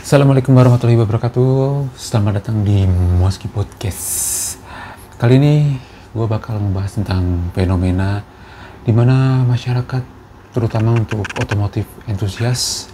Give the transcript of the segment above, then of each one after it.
Assalamualaikum warahmatullahi wabarakatuh. Selamat datang di Moski Podcast. Kali ini gue bakal membahas tentang fenomena di mana masyarakat, terutama untuk otomotif entusias,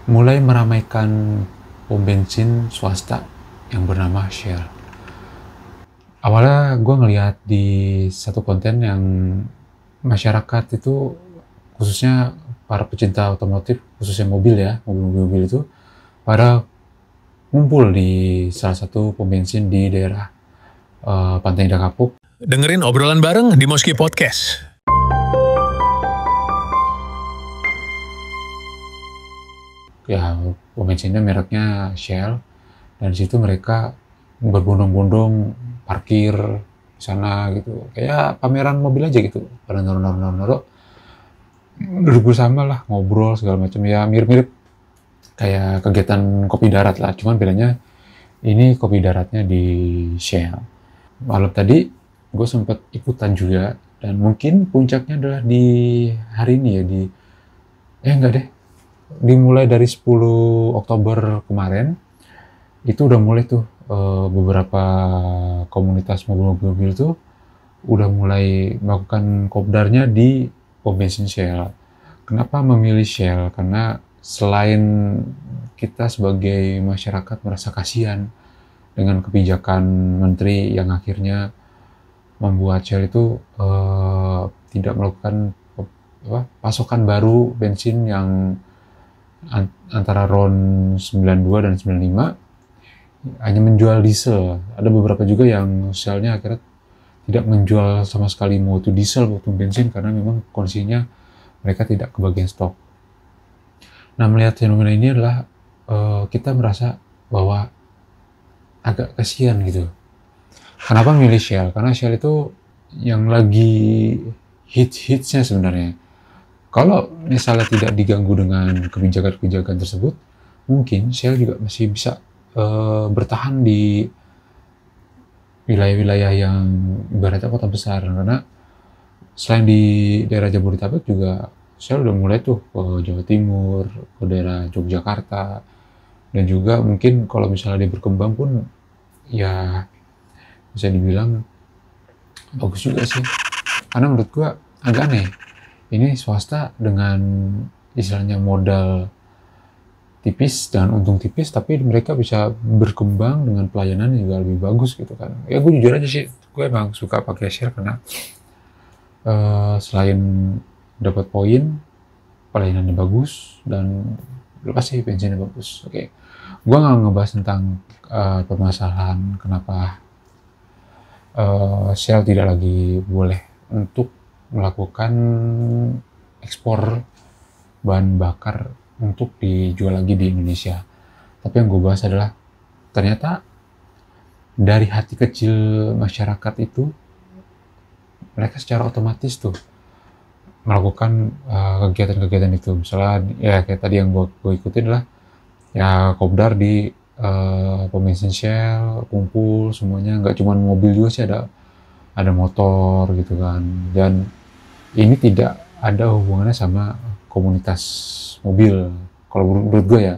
mulai meramaikan pom bensin swasta yang bernama Shell. Awalnya gue ngeliat di satu konten yang masyarakat itu, khususnya para pecinta otomotif, khususnya mobil ya, mobil-mobil itu, pada ngumpul di salah satu pom bensin di daerah Pantai Indah Kapuk. Dengerin obrolan bareng di Moski Podcast. Ya, pom bensinnya mereknya Shell, dan di situ mereka berbondong-bondong parkir di sana gitu, kayak pameran mobil aja gitu, pada naruh duduk bersama lah, ngobrol segala macam, ya mirip-mirip kayak kegiatan kopi darat lah, cuman bedanya ini kopi daratnya di Shell. Malam tadi gue sempet ikutan juga, dan mungkin puncaknya adalah di hari ini ya, enggak deh, dimulai dari 10 Oktober kemarin itu udah mulai tuh beberapa komunitas mobil-mobil tuh udah mulai melakukan kopdarnya di pom bensin Shell. Kenapa memilih Shell? Karena selain kita sebagai masyarakat merasa kasihan dengan kebijakan menteri yang akhirnya membuat Shell itu tidak melakukan pasokan baru bensin yang antara RON 92 dan 95, hanya menjual diesel. Ada beberapa juga yang Shell-nya akhirnya tidak menjual sama sekali mau itu diesel maupun bensin karena memang kondisinya mereka tidak kebagian stok. Nah, melihat fenomena ini adalah kita merasa bahwa agak kasihan gitu. Kenapa milih Shell? Karena Shell itu yang lagi hits-hitsnya sebenarnya. Kalau misalnya tidak diganggu dengan kebijakan-kebijakan tersebut, mungkin Shell juga masih bisa bertahan di wilayah-wilayah yang ibaratnya kota besar. Karena selain di daerah Jabodetabek juga Shell udah mulai tuh ke Jawa Timur, ke daerah Yogyakarta, dan juga mungkin kalau misalnya dia berkembang pun ya bisa dibilang bagus juga sih. Karena menurut gua agak aneh, ini swasta dengan istilahnya modal tipis dan untung tipis, tapi mereka bisa berkembang dengan pelayanan yang juga lebih bagus gitu kan. Ya gue jujur aja sih, gue emang suka pakai Shell karena selain dapat poin, pelayanannya bagus, dan pasti bensinnya bagus. Oke. Gua nggak ngebahas tentang permasalahan kenapa Shell tidak lagi boleh untuk melakukan ekspor bahan bakar untuk dijual lagi di Indonesia. Tapi yang gue bahas adalah ternyata dari hati kecil masyarakat itu, mereka secara otomatis tuh melakukan kegiatan-kegiatan itu. Misalnya ya kayak tadi yang gue ikutin lah ya, kopdar di pom bensin Shell, kumpul semuanya, nggak cuma mobil juga sih, ada motor gitu kan. Dan ini tidak ada hubungannya sama komunitas mobil kalau menurut gue ya,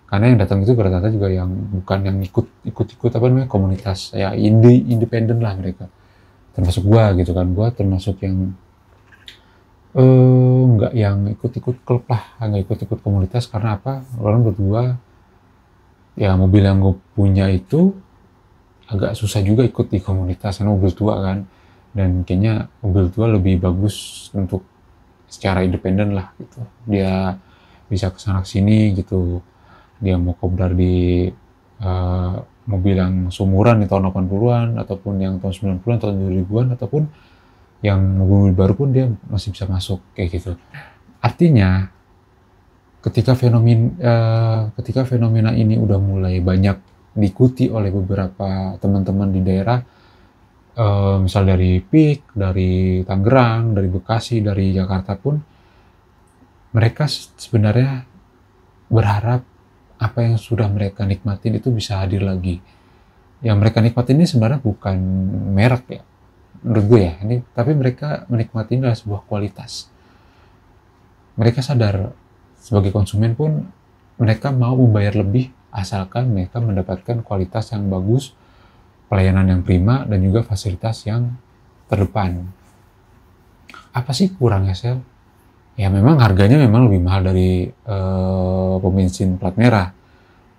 karena yang datang itu rata-rata juga yang bukan yang ikut apa namanya, komunitas ya independen lah mereka, termasuk gue gitu kan. Gue termasuk yang nggak yang ikut-ikut klub lah, nggak ikut-ikut komunitas. Karena apa? Karena menurut gua ya mobil yang gue punya itu agak susah juga ikut di komunitas karena mobil tua kan, dan kayaknya mobil tua lebih bagus untuk secara independen lah gitu. Dia bisa kesana sini gitu, dia mau kopdar di mobil yang seumuran di tahun 80-an ataupun yang tahun 90-an, tahun 2000-an, ataupun yang mobil baru pun dia masih bisa masuk kayak gitu. Artinya ketika fenomena ini udah mulai banyak diikuti oleh beberapa teman-teman di daerah, misal dari PIK, dari Tangerang, dari Bekasi, dari Jakarta pun, mereka sebenarnya berharap apa yang sudah mereka nikmatin itu bisa hadir lagi. Yang mereka nikmatin ini sebenarnya bukan merek ya, menurut gue ya, ini, tapi mereka menikmati adalah sebuah kualitas. Mereka sadar sebagai konsumen pun mereka mau membayar lebih asalkan mereka mendapatkan kualitas yang bagus, pelayanan yang prima, dan juga fasilitas yang terdepan. Apa sih kurangnya Shell? Ya memang harganya memang lebih mahal dari pom bensin plat merah.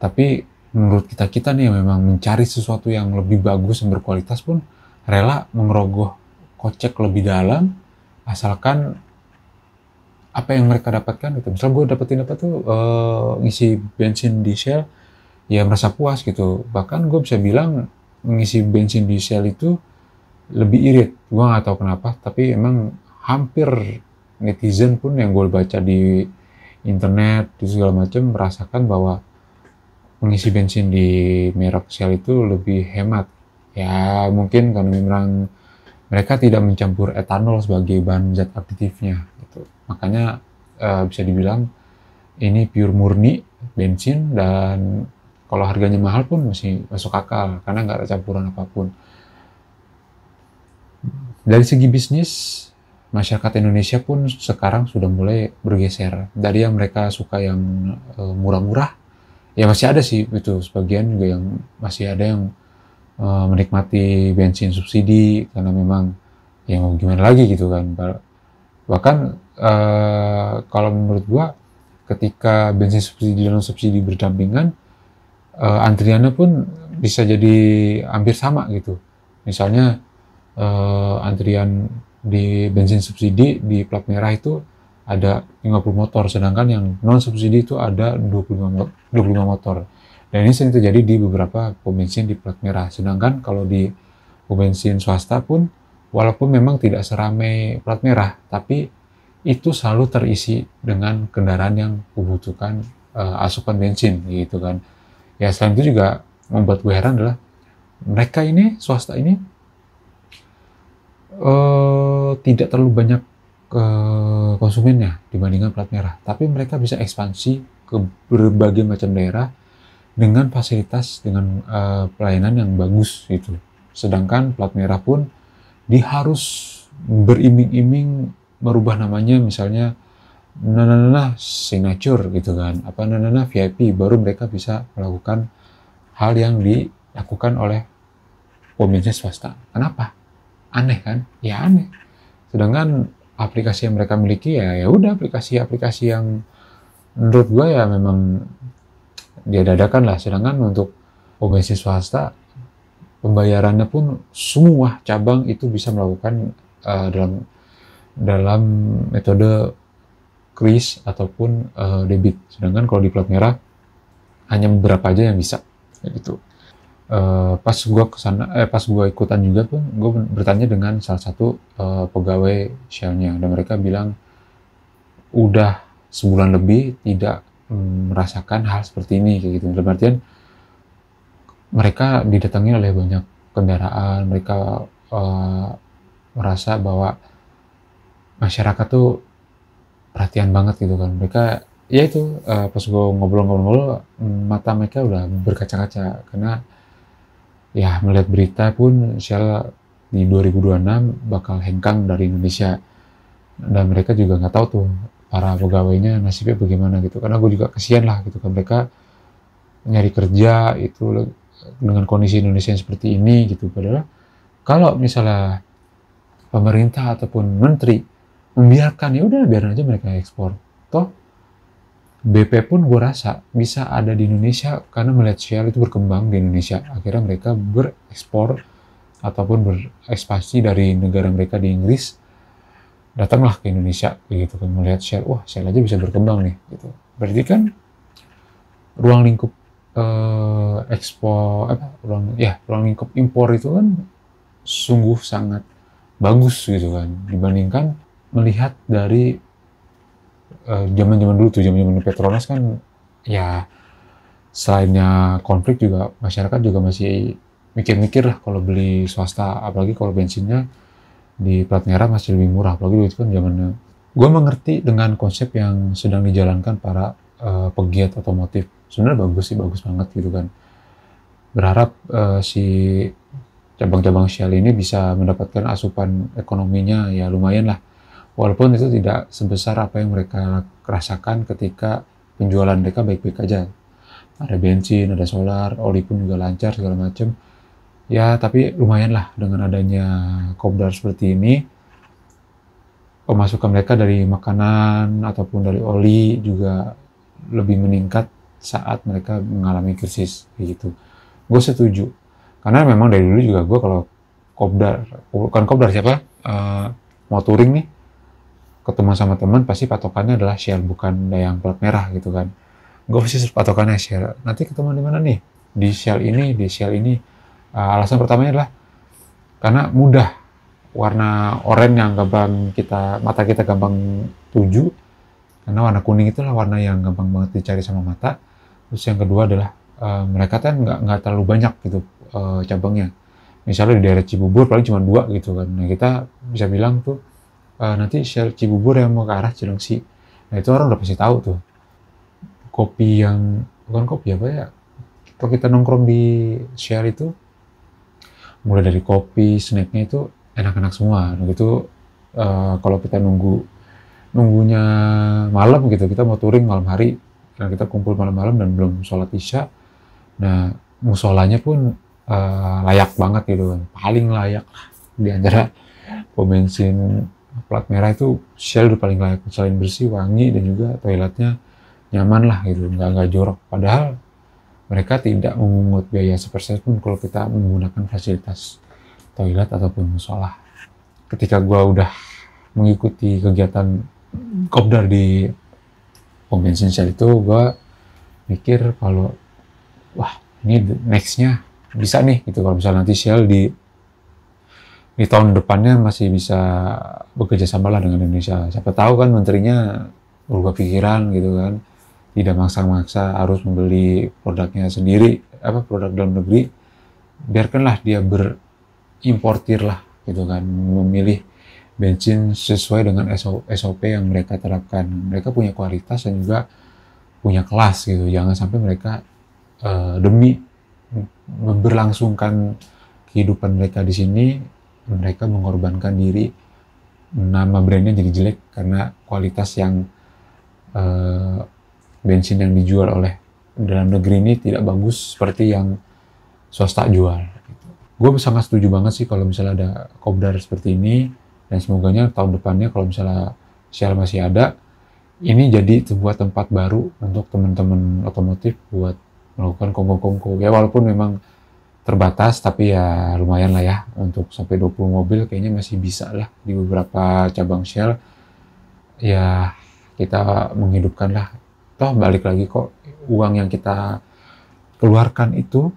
Tapi menurut kita nih yang memang mencari sesuatu yang lebih bagus dan berkualitas pun rela mengerogoh kocek lebih dalam asalkan apa yang mereka dapatkan gitu. Misal gue dapetin apa tuh ngisi bensin di Shell ya merasa puas gitu. Bahkan gue bisa bilang ngisi bensin di Shell itu lebih irit. Gue nggak tahu kenapa, tapi emang hampir netizen pun yang gue baca di internet di segala macam merasakan bahwa mengisi bensin di merek Shell itu lebih hemat. Ya mungkin karena memang mereka tidak mencampur etanol sebagai bahan zat aktifnya gitu. Makanya bisa dibilang ini pure murni bensin, dan kalau harganya mahal pun masih masuk akal karena nggak ada campuran apapun. Dari segi bisnis, masyarakat Indonesia pun sekarang sudah mulai bergeser dari yang mereka suka yang murah-murah. Ya masih ada sih itu sebagian juga yang masih ada yang menikmati bensin subsidi karena memang ya mau gimana lagi gitu kan. Bahkan kalau menurut gua ketika bensin subsidi dan non subsidi berdampingan, antriannya pun bisa jadi hampir sama gitu. Misalnya antrian di bensin subsidi di plat merah itu ada 50 motor, sedangkan yang non subsidi itu ada 25 motor. Dan ini sering terjadi di beberapa pom bensin di plat merah. Sedangkan kalau di pom bensin swasta pun, walaupun memang tidak seramai plat merah, tapi itu selalu terisi dengan kendaraan yang membutuhkan asupan bensin gitu kan. Ya selain itu juga membuat gue heran adalah mereka ini, swasta ini tidak terlalu banyak konsumennya dibandingkan plat merah. Tapi mereka bisa ekspansi ke berbagai macam daerah dengan fasilitas, dengan pelayanan yang bagus gitu. Sedangkan plat merah pun dia harus beriming-iming merubah namanya, misalnya nana signature gitu kan, apa nana VIP, baru mereka bisa melakukan hal yang dilakukan oleh pom bensin swasta. Kenapa? Aneh kan? Ya aneh. Sedangkan aplikasi yang mereka miliki ya udah aplikasi-aplikasi yang menurut gua ya memang dia dadakan lah. Sedangkan untuk pom bensin swasta pembayarannya pun semua cabang itu bisa melakukan dalam metode kris ataupun debit. Sedangkan kalau di plat merah hanya beberapa aja yang bisa gitu. Pas gua ikutan juga pun gua bertanya dengan salah satu pegawai Shell-nya, dan mereka bilang udah sebulan lebih tidak merasakan hal seperti ini kayak gitu. Dalam artian mereka didatangi oleh banyak kendaraan, mereka merasa bahwa masyarakat tuh perhatian banget gitu kan. Mereka ya itu pas gue ngobrol-ngobrol mata mereka udah berkaca-kaca karena ya melihat berita pun Shell di 2026 bakal hengkang dari Indonesia, dan mereka juga nggak tahu tuh para pegawainya nasibnya bagaimana gitu. Karena gue juga kasihan lah gitu kan, mereka nyari kerja itu dengan kondisi Indonesia yang seperti ini gitu. Padahal kalau misalnya pemerintah ataupun menteri membiarkan, ya udah biarin aja mereka ekspor. Toh BP pun gue rasa bisa ada di Indonesia karena melihat Shell itu berkembang di Indonesia. Akhirnya mereka berekspor ataupun berekspansi dari negara mereka di Inggris, datanglah ke Indonesia gitu kan, melihat Shell, wah Shell aja bisa berkembang nih gitu. Berarti kan ruang lingkup ruang lingkup impor itu kan sungguh sangat bagus gitu kan, dibandingkan melihat dari zaman-zaman dulu tuh, zaman-zaman Petronas kan ya selainnya konflik juga masyarakat juga masih mikir-mikir lah kalau beli swasta, apalagi kalau bensinnya di plat merah masih lebih murah, apalagi itu kan zamannya. Gue mengerti dengan konsep yang sedang dijalankan para pegiat otomotif. Sebenarnya bagus banget gitu kan. Berharap si cabang-cabang Shell ini bisa mendapatkan asupan ekonominya ya lumayan lah. Walaupun itu tidak sebesar apa yang mereka rasakan ketika penjualan mereka baik-baik aja. ada bensin, ada solar, oli pun juga lancar segala macam. Ya tapi lumayan lah dengan adanya kopdar seperti ini, pemasukan mereka dari makanan ataupun dari oli juga lebih meningkat saat mereka mengalami krisis gitu. Gue setuju, karena memang dari dulu juga gue kalau kopdar, bukan kopdar siapa, mau touring nih, ketemu sama teman pasti patokannya adalah Shell, bukan yang plat merah gitu kan. Gue pasti patokannya Shell. Nanti ketemu di mana nih? Di Shell ini, di Shell ini. Alasan pertamanya adalah karena mudah, warna oranye yang gampang mata kita gampang tuju, karena warna kuning itulah warna yang gampang banget dicari sama mata. Terus yang kedua adalah mereka kan nggak terlalu banyak gitu cabangnya. Misalnya di daerah Cibubur paling cuma 2 gitu kan. Nah kita bisa bilang tuh nanti Shell Cibubur yang mau ke arah Cilengsi. Nah itu orang udah pasti tahu tuh. Kopi yang bukan kopi apa ya? Kalau kita nongkrong di Shell itu, mulai dari kopi, snacknya itu enak-enak semua. Nah gitu kalau kita nunggunya malam gitu, kita mau touring malam hari, nah kita kumpul malam-malam dan belum sholat isya. Nah musolanya pun layak banget gitu kan, paling layak lah di antara pom bensin plat merah itu. Shell udah paling layak, selain bersih, wangi, dan juga toiletnya nyaman lah gitu, nggak jorok. Padahal mereka tidak memungut biaya sepersen pun kalau kita menggunakan fasilitas toilet ataupun musola. Ketika gua udah mengikuti kegiatan kopdar di pom bensin Shell itu, gua mikir kalau wah ini nextnya bisa nih gitu, kalau misalnya nanti Shell di tahun depannya masih bisa bekerja sama lah dengan Indonesia. Siapa tahu kan menterinya berubah pikiran gitu kan, tidak maksa-maksa harus membeli produknya sendiri, produk dalam negeri. Biarkanlah dia berimportir lah gitu kan, memilih bensin sesuai dengan SOP yang mereka terapkan. Mereka punya kualitas dan juga punya kelas gitu. Jangan sampai mereka demi memberlangsungkan kehidupan mereka di sini, mereka mengorbankan diri, nama brandnya jadi jelek karena kualitas yang bensin yang dijual oleh dalam negeri ini tidak bagus seperti yang swasta jual. Gue sangat setuju banget sih kalau misalnya ada kopdar seperti ini, dan semoganya tahun depannya kalau misalnya Shell masih ada, ini jadi sebuah tempat baru untuk teman-teman otomotif buat melakukan kongko-kongko. Ya walaupun memang terbatas, tapi ya lumayan lah ya, untuk sampai 20 mobil kayaknya masih bisa lah di beberapa cabang Shell. Ya kita menghidupkan lah. Toh balik lagi kok, uang yang kita keluarkan itu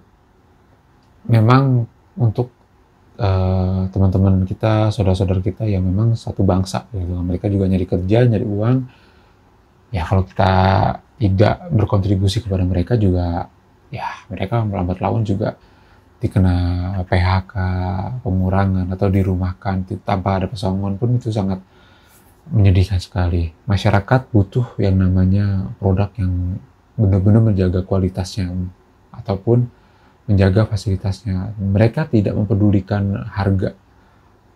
memang untuk teman-teman kita, saudara-saudara kita yang memang satu bangsa gitu. Mereka juga nyari kerja, nyari uang. Ya kalau kita tidak berkontribusi kepada mereka juga, ya mereka melambat laun juga dikena PHK, pengurangan, atau dirumahkan tanpa ada pesangon pun. Itu sangat menyedihkan sekali. Masyarakat butuh yang namanya produk yang benar-benar menjaga kualitasnya ataupun menjaga fasilitasnya. Mereka tidak mempedulikan harga.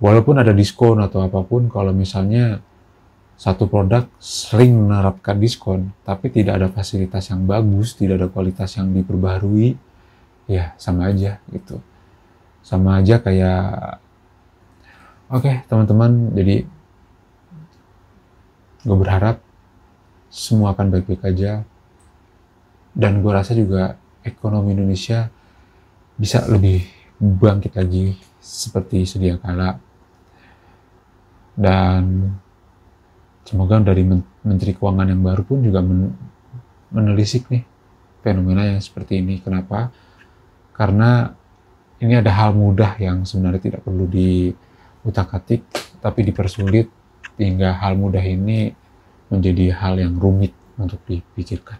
Walaupun ada diskon atau apapun, kalau misalnya satu produk sering menerapkan diskon, tapi tidak ada fasilitas yang bagus, tidak ada kualitas yang diperbaharui, ya sama aja gitu. Sama aja kayak, oke, teman-teman, jadi gue berharap semua akan baik-baik aja, dan gue rasa juga ekonomi Indonesia bisa lebih bangkit lagi seperti sedia kala. Dan semoga dari Menteri Keuangan yang baru pun juga menelisik nih fenomena yang seperti ini. Kenapa? Karena ini ada hal mudah yang sebenarnya tidak perlu diutak-atik, tapi dipersulit hingga hal mudah ini menjadi hal yang rumit untuk dipikirkan.